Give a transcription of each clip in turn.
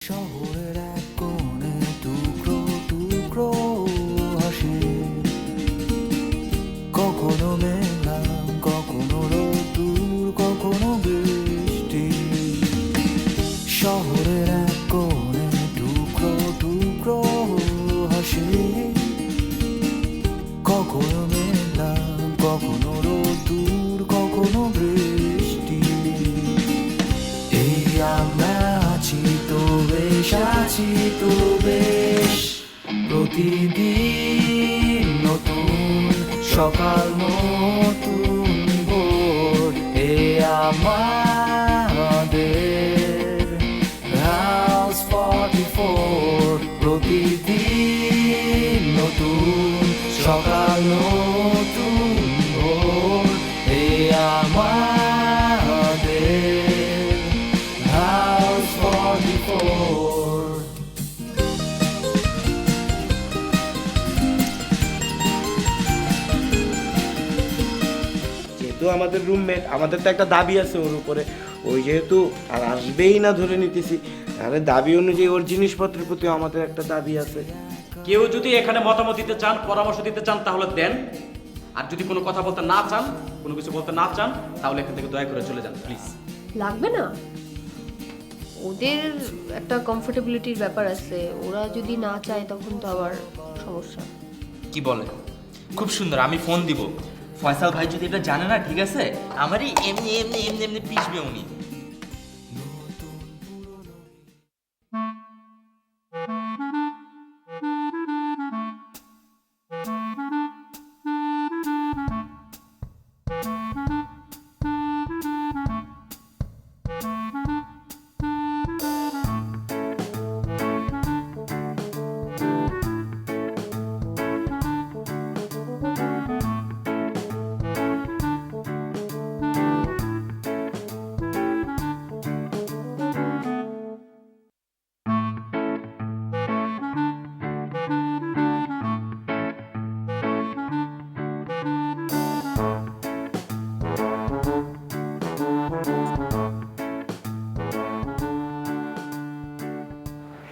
শহরের এক কোণে টুকরো টুকরো হাসি, কখনো মেঘলাম কখনো রোদ্দুর কখনো বৃষ্টি। শহরের এক কোণে টুকরো টুকরো হাসি, কখনো মেঘলাম কখনো রোদ্দুর কখনো বৃষ্টি। এই আমরা আছি তো বেশ, আছি তো বেশ, প্রতিদিন নতুন সকাল নতুন ভোর। এ আমাদের হাউস 44, প্রতিদিন নতুন সকাল নতুন ভোর। এ আমাদের হাউস 44। যেহেতু আমাদের রুমমেট, আমাদের তো একটা দাবি আছে ওর উপরে, ওই যেহেতু আর আসবেই না ধরে নিতেছি, তাহলে দাবি অনুযায়ী ওর জিনিসপত্রের প্রতি আমাদের একটা দাবি আছে। কেউ যদি এখানে মতামত দিতে চান, পরামর্শ দিতে চান, তাহলে দেন। আর যদি কোনো কথা বলতে না চান, কোনো কিছু বলতে না চান, তাহলে এখান থেকে দয়া করে চলে যান প্লিজ। লাগবে না, ওদের একটা কমফোর্টেবিলিটির ব্যাপার আছে, ওরা যদি না চায় তখন তো আবার সমস্যা। কি বলে? খুব সুন্দর, আমি ফোন দিব। ফয়সাল ভাই যদি এটা জানে না, ঠিক আছে, আমারই এমনি এমনি এমনি এমনি পিছবে উনি।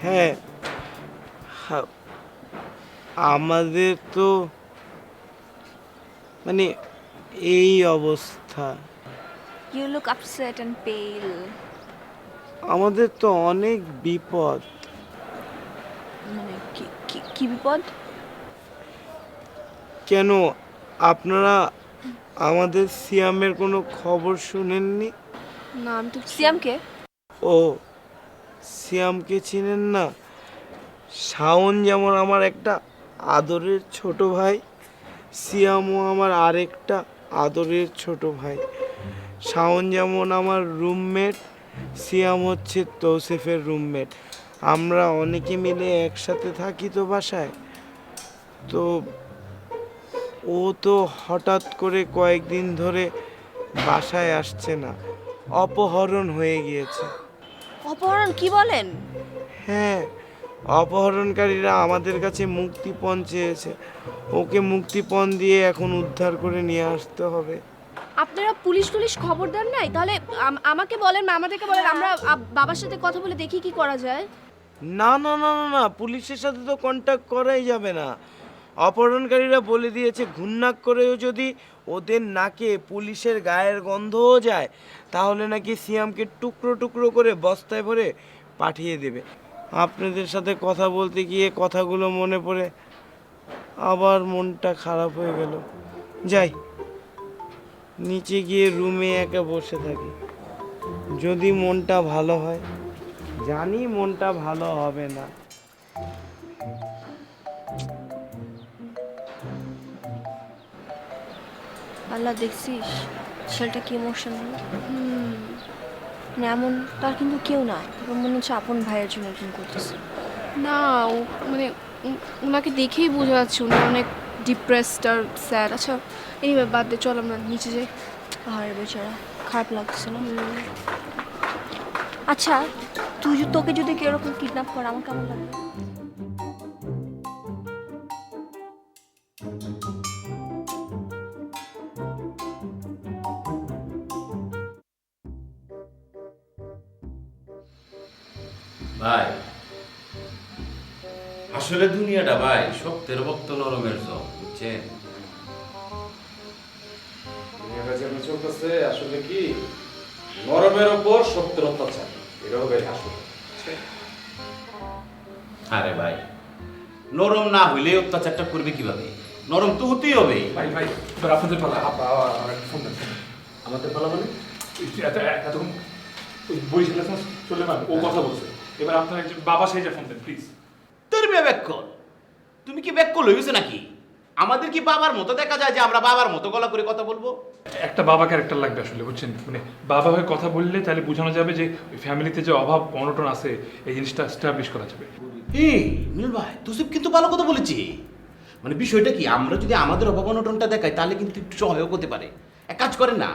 হ্যাঁ, আমাদের তো মানে এই অবস্থা। You look upset and pale. আমাদের তো অনেক বিপদ। মানে কি বিপদ? কেন, আপনারা আমাদের সিয়ামের কোনো খবর শুনেননি? না, আমি তো সিয়ামকে। ও, সিয়ামকে চিনেন না? শাওন যেমন আমার একটা আদরের ছোট ভাই, সিয়ামও আমার আরেকটা আদরের ছোট ভাই। শাওন যেমন আমার রুমমেট, সিয়াম হচ্ছে তৌসিফের রুমমেট। আমরা অনেকে মিলে একসাথে থাকি তো বাসায়। তো ও তো হঠাৎ করে কয়েকদিন ধরে বাসায় আসছে না, অপহরণ হয়ে গিয়েছে। অপহরণ? কি বলেন? হ্যাঁ, অপহরণকারীরা আমাদের কাছে মুক্তিপণ চেয়েছে। ওকে মুক্তিপণ দিয়ে এখন উদ্ধার করে নিয়ে আসতে হবে। আপনারা পুলিশ খবর দেন নাই? তাহলে আমাকে বলেন, আমাদেরকে বলেন, আমরা বাবার সাথে কথা বলে দেখি কি করা যায়। না না না না না, পুলিশের সাথে তো কন্ট্যাক্ট করাই যাবে না। অপহরণকারীরা বলে দিয়েছে ঘুণাক করেও যদি ওদের নাকে পুলিশের গায়ের গন্ধও যায়, তাহলে নাকি সিয়ামকে টুকরো টুকরো করে বস্তায় ভরে পাঠিয়ে দেবে। আপনাদের সাথে কথা বলতে গিয়ে কথাগুলো মনে পড়ে আবার মনটা খারাপ হয়ে গেল। যাই, নিচে গিয়ে রুমে একা বসে থাকি, যদি মনটা ভালো হয়। জানি মনটা ভালো হবে না। আল্লাহ, দেখছিস ছেলেটা কি ইমোশনাল। মানে এমন তার কিন্তু কেউ না, মনে হচ্ছে আপন ভাইয়ের জন্য এরকম করতেছে। না, ও মানে ওনাকে দেখেই বোঝা যাচ্ছে উনি অনেক ডিপ্রেসড আর স্যাড। আচ্ছা, এনিওয়ে বাদ দে, চল আমরা নিচে যাই। আর বেচারা খারাপ লাগছে না? আচ্ছা, তোকে যদি কেউ এরকম কিডন্যাপ করে আমার কেমন লাগবে? ভাই আসলে দুনিয়াটা ভাই শক্তের ভক্ত নরমের জম, বুঝছেন? দুনিয়াটা যেমন চলতেছে আসলে কি নরমের ওপর শক্তের অত্যাচার, এটা হবে আসলে। আরে ভাই, নরম না হইলে অত্যাচারটা করবে কিভাবে? নরম তো হতেই হবে। ভাই ভাই এবার আপনাদের পালা, ফোন দেন। আমাদের পালা মানে এতক্ষণ ওই বরিশালে চলে মান ও কথা বলছে, এবার আপনার একজন বাবা সেই ফোন দেন প্লিজ। তোর মেয়ে ব্যাককল, তুমি কি ব্যাককল হয়ে গেছো নাকি? আমাদের কি বাবার মতো দেখা যায় যে আমরা বাবার মতো গলা করে কথা বলবো? একটা বাবা ক্যারেক্টার লাগবে আসলে, বুঝছেন? মানে বাবা হয়ে কথা বললে তাহলে বোঝানো যাবে যে ওই ফ্যামিলিতে যে অভাব অনটন আছে এই জিনিসটা এস্টাবলিশ করা যাবে। এই মিল ভাই, তুসিফ কিন্তু ভালো কথা বলেছি। মানে বিষয়টা কি, আমরা যদি আমাদের অভাব অনটনটা দেখাই তাহলে কিন্তু একটু সহায়ক হতে পারে। এক কাজ করেন না,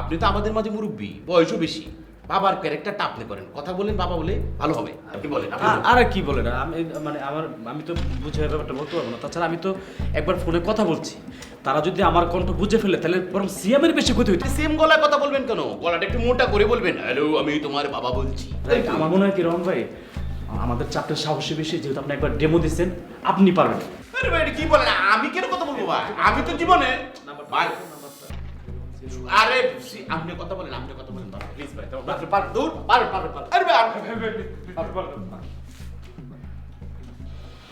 আপনি তো আমাদের মাঝে মুরব্বী, বয়সও বেশি, বাবার ক্যারেক্টারটা আপনি করেন, কথা বলেন বাবা বলে ভালো হবে। আপনি বলেন, আপনি বলেন। আর কি বলে না, আমি তো বুঝে ব্যাপারটা বলতে পারবো না। তাছাড়া আমি তো একবার ফোনে কথা বলছি, তারা যদি আমার কণ্ঠ বুঝে ফেলে তাহলে বরং সিএমের বেশি ক্ষতি হইতে। সেম গলায় কথা বলবেন কেন? গলাটা একটু মোটা করে বলবেন, হ্যালো আমি তোমার বাবা বলছি। আমার মনে হয় কি রহমান ভাই, আমাদের চাপটা সাহসী বেশি, যেহেতু আপনি একবার ডেমো দিচ্ছেন, আপনি পারবেন। আরে ভাই, এটা কি বলেন? আমি কেন কথা বলবো ভাই? আমি তো জীবনে ভাই, আরে আপনি কথা বলেন, আপনি কথা বলেন প্লিজ ভাই। দূর পারেন। আরে ভাই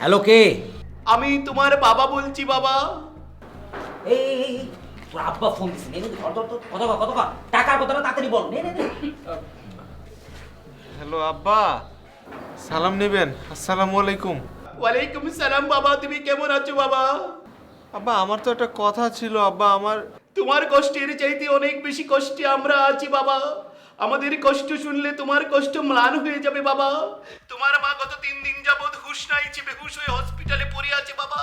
হ্যালো, কে? আমি তোমার বাবা বলছি বাবা। এই তোর আব্বা ফোন দিছে, নে নে কত টাকার কথাটা তাড়াতাড়ি বল, নে নে নে। হ্যালো আব্বা, সালাম নেবেন। আসসালামু আলাইকুম। ওয়ালাইকুম সালাম বাবা, তুমি কেমন আছো বাবা? আব্বা আমার তো একটা কথা ছিল আব্বা, আমার তোমার কষ্টের চাইতে অনেক বেশি কষ্টে আমরা আছি বাবা। আমাদের কষ্ট শুনলে তোমার কষ্ট ম্লান হয়ে যাবে বাবা। তোমার মা গত 3 দিন যাবৎ হুঁশ নাই, বেহুশ হয়ে হসপিটালে পড়ে আছে বাবা।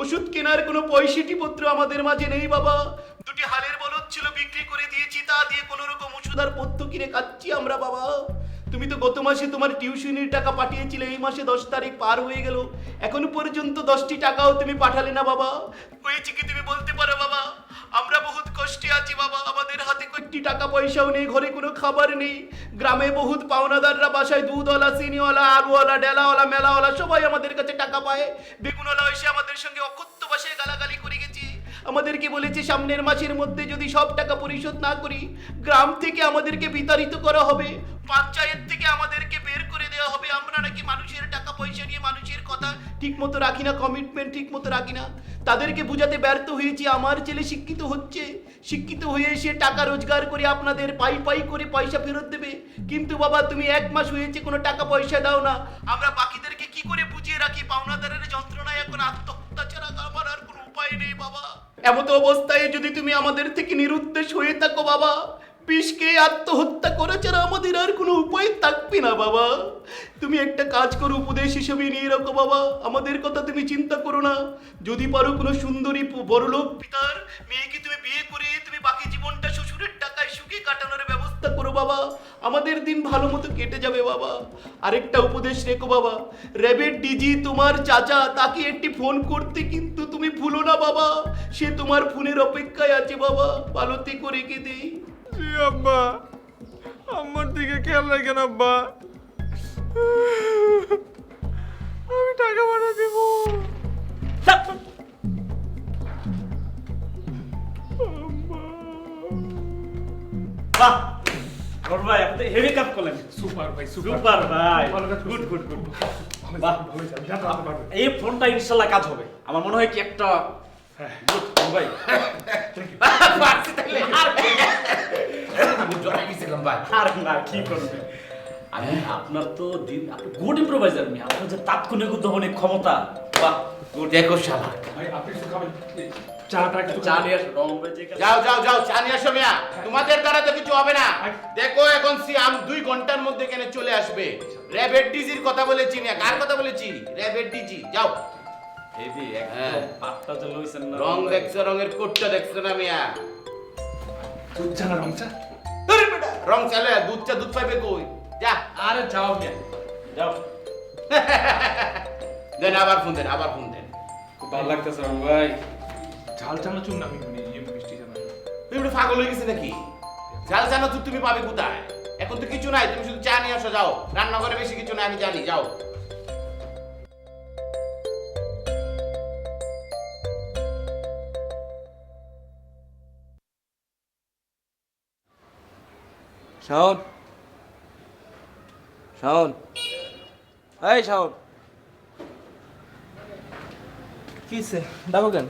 ওষুধ কেনার কোনো পয়সাটি পত্র আমাদের মাঝে নেই বাবা। 2টি হালের বলদ ছিল, বিক্রি করে দিয়েছি, তা দিয়ে কোনো রকম ওষুধ আর পথ্য কিনে খাচ্ছি আমরা বাবা। তুমি তো গত মাসে তোমার টিউশনির টাকা পাঠিয়েছিলে, এই মাসে 10 তারিখ পার হয়ে গেল, এখনো পর্যন্ত 10টি টাকাও তুমি পাঠালে না বাবা। হয়েছে কি তুমি বলতে পারো বাবা? আমরা বহুত কষ্টে আছি বাবা, আমাদের হাতে কয়েকটি টাকা পয়সাও নেই, ঘরে কোনো খাবার নেই। গ্রামে বহুত পাওনাদাররা বাসায় দুধওয়ালা, চিনিওয়ালা, আলুওয়ালা, ডেলাওয়ালা, মেলাওয়ালা সবাই আমাদের কাছে টাকা পায়। বেগুনওয়ালা এসে আমাদের সঙ্গে অকথ্য ভাষায় গালাগালি করে গেছে। আমাদেরকে বলেছে সামনের মাসের মধ্যে যদি সব টাকা পরিশোধ না করি, গ্রাম থেকে আমাদেরকে বিতাড়িত করা হবে, পঞ্চায়েত থেকে আমাদেরকে বের করে দেওয়া হবে। আমরা নাকি মানুষের টাকা পয়সা নিয়ে মানুষের কথা ঠিক মতো রাখি না, কমিটমেন্ট ঠিক মতো রাখি না। তাদেরকে বুঝাতে ব্যর্থ হয়েছি। আমার ছেলে শিক্ষিত হচ্ছে, শিক্ষিত হয়ে এসে টাকা রোজগার করে আপনাদের পাই করে পয়সা ফেরত দেবে, কিন্তু বাবা তুমি 1 মাস হয়েছে কোনো টাকা পয়সা দাও না। আমরা বাকিদেরকে কি করে বুঝিয়ে রাখি? পাওনাদারের যন্ত্রণায় এখন আত্মহত্যা ছাড়া আমার আর কোনো উপায় নেই বাবা। এমতো অবস্থায় যদি তুমি আমাদের থেকে নিরুদ্দেশ হয়ে থাকো বাবা, বিষকে আত্মহত্যা করা ছাড়া আমাদের আর কোনো উপায় থাকবে না বাবা। তুমি একটা কাজ করো, উপদেশ হিসেবে নিয়ে রাখো বাবা, আমাদের কথা তুমি চিন্তা করো না। যদি পারো কোনো সুন্দরী বড়লোক পিতার মেয়েকে তুমি বিয়ে করে তুমি বাকি জীবনটা শ্বশুরের টাকায় সুখে কাটানোর ব্যবস্থা করো বাবা, আমাদের দিন ভালো মতো কেটে যাবে বাবা। আরেকটা উপদেশ রেখো বাবা, র্যাবের ডিজি তোমার চাচা, তাকে একটি ফোন করতে কিন্তু তুমি ভুলো না বাবা, সে তোমার ফোনের অপেক্ষায় আছে বাবা। ভালো থেকে রেখে দেই। জি আব্বা, আমার দিকে খেয়াল রাখেন আব্বা, আমি টাকা পাঠা দিব। বাহ রহমান ভাই, আপনি হেভি কাজ করলেন। সুপার ভাই, সুপার ভাই, ভালো কাজ গুড করছেন। Good good. বাহ, বাহ, এই ফোনটা ইনশাআল্লাহ কাজ হবে। আমার মনে হয় কি একটা গুড ভাই। পারছি তাইলে আমি জড়াই গেছিলাম ভাই। আর না কি করবে, আমি আপনার তো দিন, আপনি গুড ইম্প্রোভাইজার, আমি আপনার যে তাৎক্ষণিক উদ্ভাবনের ক্ষমতা, বাহ গুড। দেখো শালা, ভাই আপনি কিছু খাবেন? চাটা একটু চা নিয়ে আসো, রহমান ভাই যে কাজ- যাও চা নিয়ে আসো মিয়া। তোমাদের দ্বারা তো কিছু হবে না। দেখো এখন সিয়াম 2 ঘন্টার মধ্যে এখানে চলে আসবে। র্যাবের ডিজির কথা বলেছি মিয়া। কার কথা বলেছি? র্যাবের ডিজি। যাও। এই যে হ্যাঁ। একদম পাতটা যে লইছেন না রং দেখছো, রঙের কোটটা দেখছো না মিয়া? দুধ চা না রং চা? আরে বেটা, রং চালে দুধ পাইবে কই? যা। আরে যাও মিয়া, যাও। দেন আবার ফোন দেন। খুব ভালো লাগতেছে রহমান ভাই। ঝাল চানাচুর না, আমি মিষ্টি চানাচুর। তুমি একটু পাগল হয়ে গেছে নাকি? ঝাল জানো তুমি পাবে কোথায়? এখন তো কিছু নাই, তুমি শুধু চা নিয়ে আসো। যাও, রান্নাঘরে বেশি কিছু নাই আমি জানি। যাও। শাওন, শাওন, এই শাওন, কিসে ডাকো কেন?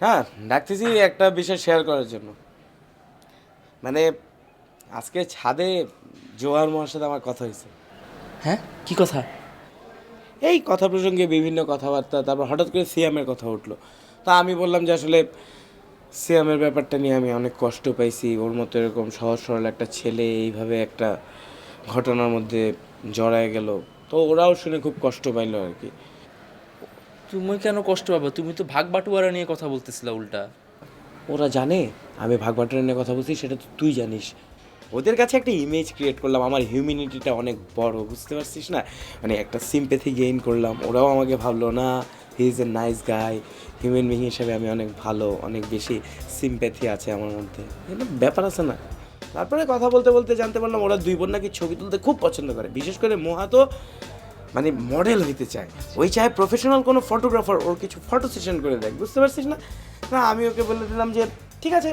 হ্যাঁ ডাকতেছি একটা বিষয় শেয়ার করার জন্য। মানে আজকে ছাদে জোয়ার মার সাথে আমার কথা হয়েছে। হ্যাঁ কি কথা? এই কথা প্রসঙ্গে বিভিন্ন কথাবার্তা, তারপর হঠাৎ করে সিয়ামের কথা উঠলো। তা আমি বললাম যে আসলে সিয়ামের ব্যাপারটা নিয়ে আমি অনেক কষ্ট পাইছি। ওর মতো এরকম সহজ সরল একটা ছেলে এইভাবে একটা ঘটনার মধ্যে জড়ায় গেল, তো ওরাও শুনে খুব কষ্ট পাইলো আর কি। তুমি কেন কষ্ট পাবে? তুমি তো ভাগ বাটোয়ারা নিয়ে কথা বলতেছিলা উল্টা। ওরা জানে আমি ভাগবাটোয়ারা নিয়ে কথা বলছি, সেটা তো তুই জানিস। ওদের কাছে একটা ইমেজ ক্রিয়েট করলাম, আমার হিউম্যানিটিটা অনেক বড়, বুঝতে পারছিস না? মানে একটা সিম্প্যাথি গেইন করলাম। ওরাও আমাকে ভাবলো না he is a nice guy, human being হিসেবে আমি অনেক ভালো, অনেক বেশি সিম্প্যাথি আছে আমার মধ্যে, এটা ব্যাপার আছে না? তারপরে কথা বলতে বলতে জানতে পারলাম ওরা দুই বোন নাকি ছবি তুলতে খুব পছন্দ করে। বিশেষ করে মোহা তো মানে মডেল হইতে চায়, ওই চায় প্রফেশনাল কোনো ফটোগ্রাফার ওর কিছু ফটো সেশন করে দেয়, বুঝতে পারছিস না? না আমি ওকে বলে দিলাম যে ঠিক আছে,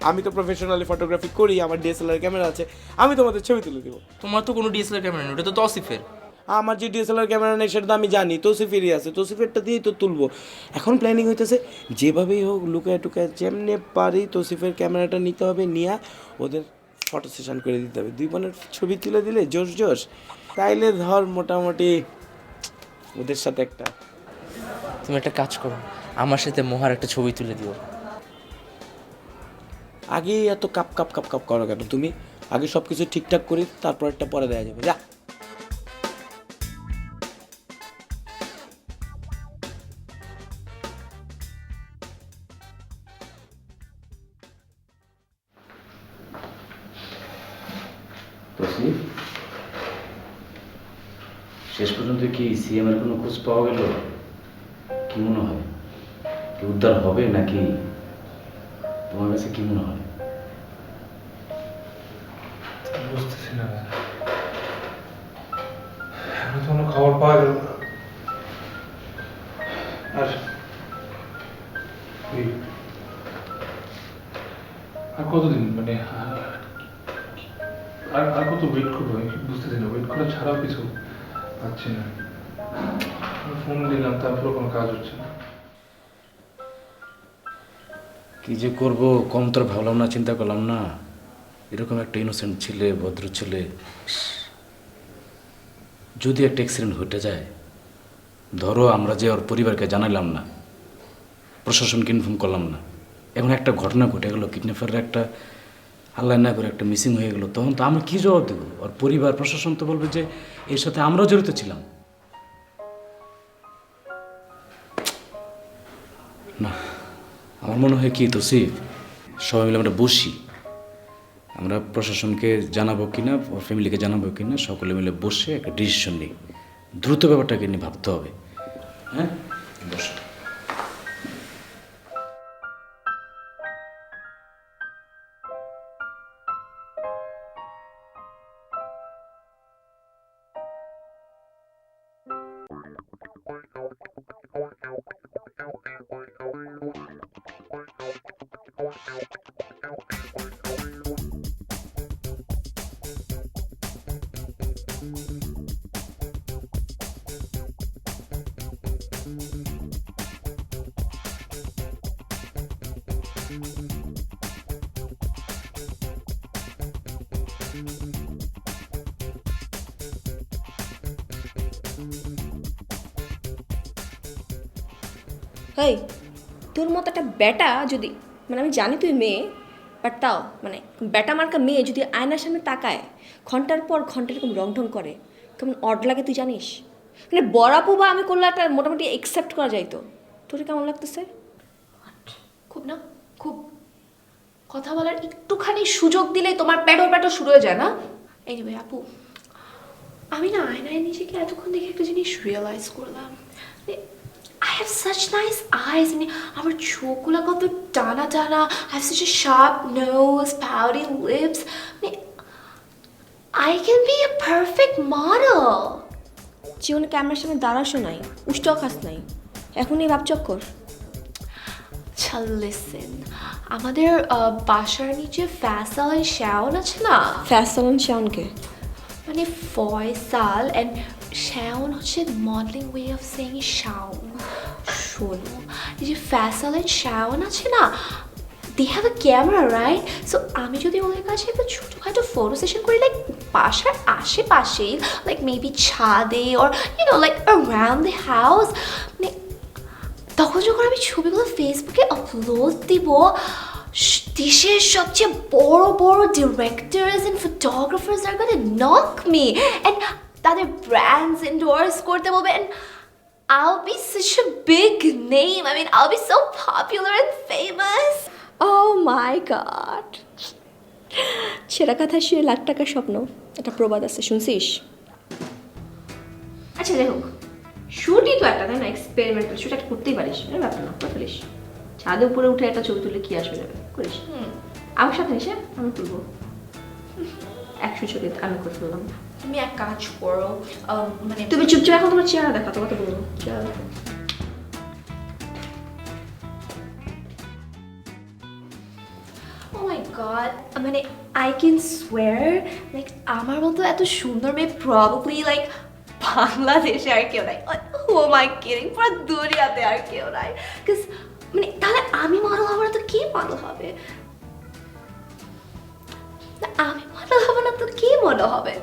আমি তো প্রফেশনালি ফটোগ্রাফি করি, আমার ডিএসএলআর ক্যামেরা আছে, আমি তোমাদের ছবি তুলে দেবো। তোমার তো কোনো ডিএসএলআর ক্যামেরা নেই, ওটা তো তসিফের। আমার যে ডিএসএলআর ক্যামেরা নেই সেটা তো আমি জানি, তৌসিফেরই আছে, তৌসিফেরটা দিয়েই তো তুলবো। এখন প্ল্যানিং হইতেছে যেভাবেই হোক লুকায় টুকায় যেমনি পারি তৌসিফের ক্যামেরাটা নিতে হবে, নিয়ে ওদের ফটো সেশন করে দিতে হবে। দুই বোনের ছবি তুলে দিলে জোশ জোশ, তাইলে ধর মোটামুটি ওদের সাথে একটা। তুমি একটা কাজ করো, আমার সাথে মোহার একটা ছবি তুলে দিও। আগে এত কাপ কাপ কাপ কাপ করো কেন তুমি? আগে সব কিছু ঠিকঠাক করি, তারপর একটা পরে দেওয়া যাবে। যা শেষ পর্যন্ত কি সিএম এর কোনো খোঁজ পাওয়া গেল? কি মনে হয়, কি উদ্ধার হবে নাকি? তোমার কাছে কি মনে হয়? বুঝতেছি না, এখন তো কোনো খবর পাওয়া গেল না। আর আর কতদিন মানে আর কত ওয়েট করবো আমি বুঝতেছি না। ওয়েট করা ছাড়াও কিছু পাচ্ছি না। ফোন দিলাম তারপরে কোনো কাজ হচ্ছে না। কি যে করব, কম তো ভাবলাম না, চিন্তা করলাম না। এরকম একটা ইনোসেন্ট ছেলে, ভদ্র ছেলে, যদি একটা অ্যাক্সিডেন্ট ঘটে যায়, ধরো আমরা যে ওর পরিবারকে জানাইলাম না, প্রশাসনকে ইনফর্ম করলাম না, এখন একটা ঘটনা ঘটে গেল, কিডন্যাপারের একটা আল্লাহ না করে একটা মিসিং হয়ে গেল, তখন তো আমরা কী জবাব দেবো? ওর পরিবার প্রশাসন তো বলবে যে এর সাথে আমরাও জড়িত ছিলাম। না, আমার মনে হয় কি তৌসিফ, সবাই মিলে আমরা বসি, আমরা প্রশাসনকে জানাবো কিনা, ওর ফ্যামিলিকে জানাবো কিনা, সকলে মিলে বসে একটা ডিসিশন নিই। দ্রুত ব্যাপারটাকে নিয়ে ভাবতে হবে। হ্যাঁ, বসো। হেই, তোর মতো একটা ব্যাটা যদি, মানে আমি জানি তুই মেয়ে, বাট তাও মানে ব্যাটা মার্কা মেয়ে যদি আয়নার সামনে তাকায় ঘন্টার পর ঘন্টা এরকম রং ঢং করে, কেমন অড লাগে তুই জানিস? মানে বরাপু বা আমি করলে একটা মোটামুটি অ্যাকসেপ্ট করা যাইতো। তোর কেমন লাগতেছে? খুব না, খুব কথা বলার একটুখানি সুযোগ দিলে তোমার প্যাডো প্যাডো শুরু হয়ে যায় না? এনিওয়ে আপু, আমি না আয়নায় নিজেকে এতক্ষণ দেখে একটা জিনিস রিয়েলাইজ করলাম, I have such nice eyes, মানে আমার চোখগুলো কত টানা টানা, I have such a sharp nose, pouty lips, মানে I can be a perfect model. জীবনে ক্যামেরার সামনে দাঁড়াসও নাই, উষ্টাও খাস নাই, এখনই ভাবচক্কর। আচ্ছা লিসেন, আমাদের বাসার নিচে ফ্যাসাল এন্ড শাওন আছে না, ফ্যাশন শাওনকে মানে ফয়সাল এন্ড শাওন হচ্ছে modelling way of saying Shaon. শোনো, এই যে ফ্যাসাল এন্ড শাওন আছে না, they have a camera right? So আমি যদি ওদের কাছে একটা ছোটোখাটো ফটো সেশন করি, লাইক বাসার আশেপাশেই, লাইক মেবি ছাদে or like around the house, মানে তখন যখন আমি ছবিগুলো ফেসবুকে আপলোড দিব, দেশের সবচেয়ে বড় বড় directors and photographers are gonna knock me and তাদের ব্র্যান্ডস এন্ডোর্স করতে বলবে, and I'll be such a big name. I mean, I'll be so popular and famous. Oh my god. ছেঁড়া কথা শুয়ে লাখ টাকার স্বপ্ন, একটা প্রবাদ আছে, শুনছিস? আচ্ছা যাই হোক, শুটই তো একটা, তাই না? এক্সপেরিমেন্টাল শুট একটা করতেই পারিস, ব্যাপার না, করে ফেলিস। ছাদে উপরে উঠে একটা ছবি তুলে কি আসবে যাবে, করিস। আমার সাথে এসে আমি তুলবো 100 ছবি আমি করে ফেললাম। তুমি এক কাজ করো, মানে তুমি চুপচাপ এখন তোমার চেহারা দেখা, তোমাকে বলবো চেহারা দেখো। oh my god, মানে I can swear, like আমার মতো এত সুন্দর মেয়ে probably like বাংলাদেশে আর কেউ নাই। who am I kidding? পুরো দুনিয়াতে আর কেউ নাই। Because মানে তাহলে আমি মডেল হবো না তো কে মডেল হবে? আমি মডেল হবো না তো কে মডেল হবে?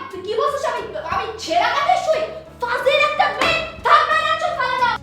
তুই কি বলছিস? আমি ছেঁড়া কাটে শুই? ফাজিল একটা মেয়ে, থাক না চল ফেলে দাও।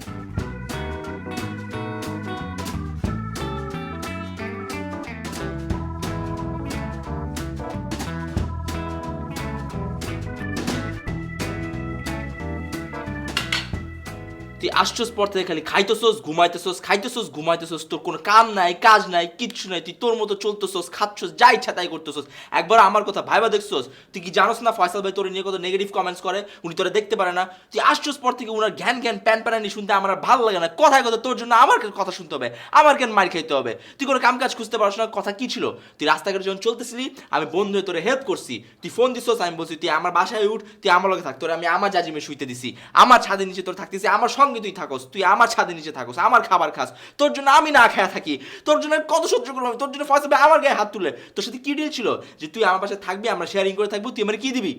তুই আসছস পর থেকে খালি খাইতেছস ঘুমাইতেছস, খাইতেছস ঘুমাইতেছস, তোর কোনো কাম নাই কাজ নাই কিচ্ছু নাই, তুই তোর মতো চলতেছস, খাচ্ছস, যা ইচ্ছা তাই করতেছস। একবার আমার কথা ভাইবা দেখছস? তুই কি জানোস না ফয়সাল ভাই তোর নিয়ে কত নেগেটিভ কমেন্টস করে, উনি তোরা দেখতে পারে না? তুই আসছস পর থেকে উনার জ্ঞান প্যান প্যানানি শুনতে আমার আর ভালো লাগে না। কথায় কথা তোর জন্য আমার কথা শুনতে হবে, আমার কেন মার খাইতে হবে? তুই কোনো কাম কাজ খুঁজতে পারছ না। কথা কি ছিল? তুই রাস্তাঘাটে যখন চলতেছিলি আমি বন্ধু হয়ে তোরে হেল্প করছি, তুই ফোন দিছস, আমি বলছি তুই আমার বাসায় উঠ, তুই আমার লগে থাক, তোর আমি আমার জাজিমে শুইতে দিছি, আমার ছাদের নিচে তোর থাকতেছি, আমার সঙ্গে তুই থাকস, তুই আমার ছাদের নিচে থাকস, আমার খাবার খাস, তোর জন্য আমি না খায়া থাকি, তোর জন্য কত সহ্য করবো আমি, তোর জন্য ফার্স্ট আমার গায়ে হাত তুলে। তোর সাথে কি ডিল ছিল যে তুই আমার পাশে থাকবি, আমরা শেয়ারিং করে থাকবো, তুই আমার কি দিবি?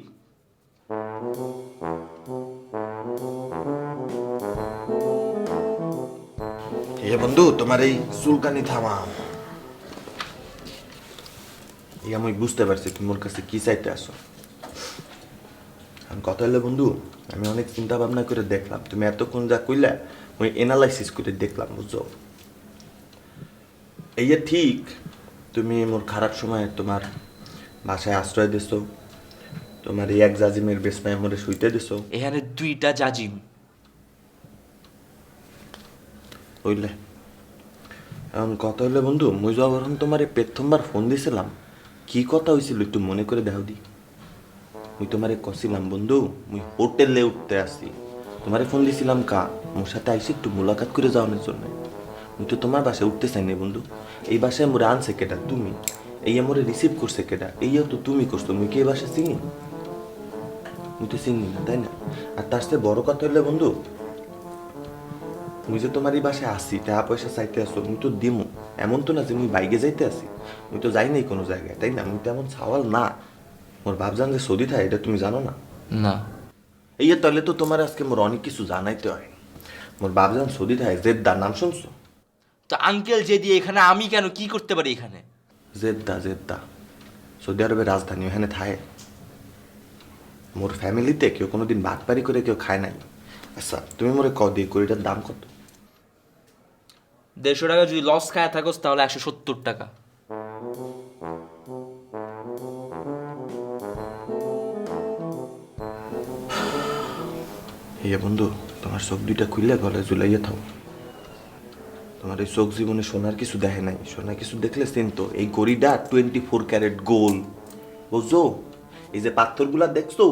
এ বন্ধু, তোমার এই চুলকানি থামা। আমি বুঝতে পারছি তুমি ওর কাছে কি চাইতে আসো। আমি কথা হলে বন্ধু, আমি অনেক চিন্তা ভাবনা করে দেখলাম, তুমি এতক্ষণ যা কইলা ওই এনালাইসিস করে দেখলাম, বুঝছো? এই যে ঠিক তুমি মোর খারাপ সময় তোমার বাসায় আশ্রয় দিছো, তোমার এই এক জাজিমের বেসনায় মোরে শুইতে দিছো। এখানে 2টা জাজিম বুঝলে? এখন কথা হলে বন্ধু, মুই যখন তোমার প্রথমবার ফোন দিছিলাম, কি কথা হয়েছিল একটু মনে করে দাও দি। মুই তোমারে কছিলাম বন্ধু, মুই হোটেলে উঠতে আসি, তোমারে ফোন দিছিলাম কা মোর সাথে আইসি একটু মোলাকাত করে যাওয়ানোর জন্য। মুই তো তোমার বাসায় উঠতে চাই না বন্ধু। এই বাসায় মোরে আনছে কেটা তুমি, এই মোরে রিসিভ করছে কেটা এইও তো তুমি করছো। মুই কি এই বাসায় চিনি? মুই তো চিনি না, তাই না? আর তার সাথে বড় কথা হলে বন্ধু, মুই যে তোমার এই বাসায় আসি, টাকা পয়সা চাইতে আসো, মুই তো দিমু, এমন তো না যে মুই বাইকে যাইতে আসি। মুই তো যাই নাই কোনো জায়গায়, তাই না? মুই তো এমন ছাওয়াল না। মোর বাপজান যে সৌদি থাকে এটা তুমি জানো না? না। এই তাহলে তো তোমার আজকে মোর অনেক কিছু জানাইতে হয়। মোর বাপজান সৌদি থাকে, জেদ্দা, নাম শুনছো? তো আঙ্কেল যে দিয়ে এখানে আমি কেন কি করতে পারি এখানে? জেদ্দা সৌদি আরবের রাজধানী, ওখানে থাকে। মোর ফ্যামিলিতে কেউ কোনোদিন বাটপারি করে কেউ খায় নাই। আচ্ছা তুমি মোরে ক দিয়ে করিটার দাম কত? 150 টাকা যদি লস খায় থাকোস তাহলে 170 টাকা। ইয়ে বন্ধু, তোমার চোখ দুইটা খুললে গলে ঝুলাইয়া থাও। তোমার এই চোখ জীবনে সোনার কিছু দেখে নাই, সোনার কিছু দেখলে চিনতো। এই গড়িটা 24 ক্যারেট গোল্ড, বুঝছো? এই যে পাথরগুলা দেখছো,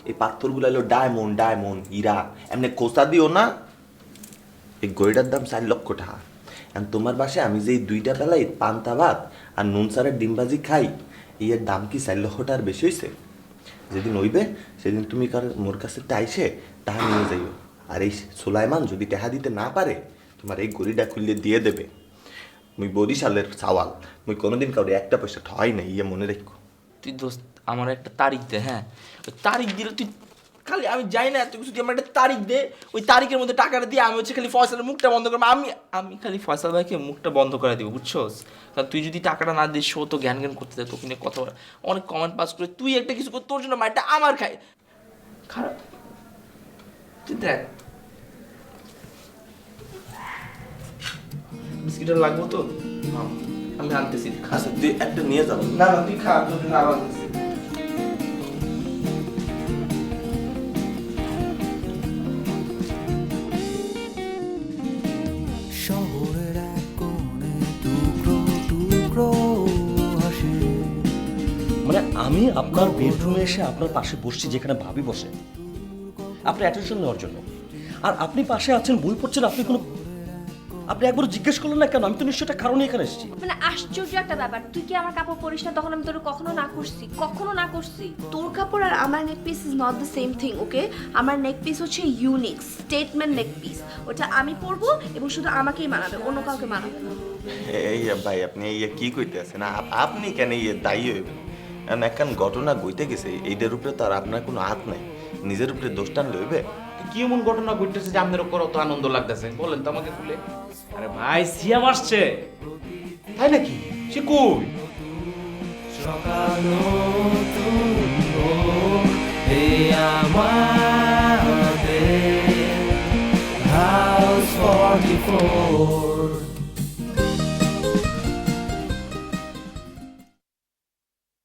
এই পাথরগুলা হলো ডায়মন্ড হীরা, এমনি কোসা দিও না। এই গড়িটার দাম 4 লক্ষ টাকা। এখন তোমার বাসায় আমি যে 2টা বেলায় পান্তা ভাত আর নুন সারের ডিমবাজি খাই, এর দাম কি 4 লক্ষ টাকার বেশি হয়েছে? যেদিন হইবে সেদিন তুমি মোর কাছে আইসে তাহা নিয়ে যাইও। আর এই সুলাইমান যদি টেহা দিতে না পারে তোমার এই গড়িটা খুললে দিয়ে দেবে। মুই বরিশালের সাওয়াল, মুই কোনোদিন কাউরে একটা পয়সা ঠয় নাই, ইয়ে মনে রেখো। তুই দোস্ত আমার একটা তারিখ দে, হ্যাঁ ওই তারিখ দিলে তুই খালি আমি যাই না তুই কিছু আমার একটা তারিখ দে, ওই তারিখের মধ্যে টাকাটা দিয়ে আমি হচ্ছে খালি ফয়সালের মুখটা বন্ধ করবো। আমি খালি ফয়সাল ভাইকে মুখটা বন্ধ করে দিব, বুঝছোস? কারণ তুই যদি টাকাটা না দিস ও তো জ্ঞান জ্ঞান করতে দেয়, তোকে নিয়ে কথা বলা অনেক কমেন্ট পাস করে, তুই একটা কিছু কর, তোর জন্য মাইটা আমার খায় খারাপ। তুই দেখ বিস্কিটটা লাগবো তো, আমি আনতেছি। আচ্ছা তুই একটা নিয়ে যাবো। না না তুই খা, তোর জন্য আরো আনতেছি। শহরের এক কোণে টুকরো টুকরো হাসি। মানে আমি আপনার বেডরুমে এসে আপনার পাশে বসছি যেখানে ভাবি বসে, আপনার অ্যাটেনশন নেওয়ার জন্য, আর আপনি পাশে আছেন বই পড়ছেন, আপনি একবার জিজ্ঞেস করলেন না কেন? আমি তো নিশ্চয় একটা কারণে এখানে এসেছি। মানে আশ্চর্য একটা ব্যাপার, তুই কি আমার কাপড় পরিস না? তখন আমি তোর কখনো না করছি, কখনো না করছি। তোর কাপড় আর আমার neck piece is not the same thing, okay? আমার নেক পিস হচ্ছে ইউনিক স্টেটমেন্ট নেক পিস, ওটা আমি পরবো এবং শুধু আমাকেই মানাবে, অন্য কাউকে মানাবে না। এই ভাই আপনি ইয়ে কি কইতেছেন? আপনি কেন ইয়ে দায়ী হইবেন? কারণ একখান ঘটনা ঘটে গেছে, এইটার উপরে তো আর আপনার কোনো হাত নাই, নিজের উপরে দোষ টান লইবে। কি এমন ঘটনা ঘটতেছে যে আপনার উপর অত আনন্দ লাগতেছে বলেন তো আমাকে খুলে। আরে ভাই সিয়াম আসছে, তাই নাকি? সে কই? সকাল নতুন ভোর, এই আমাদের হাউস 44।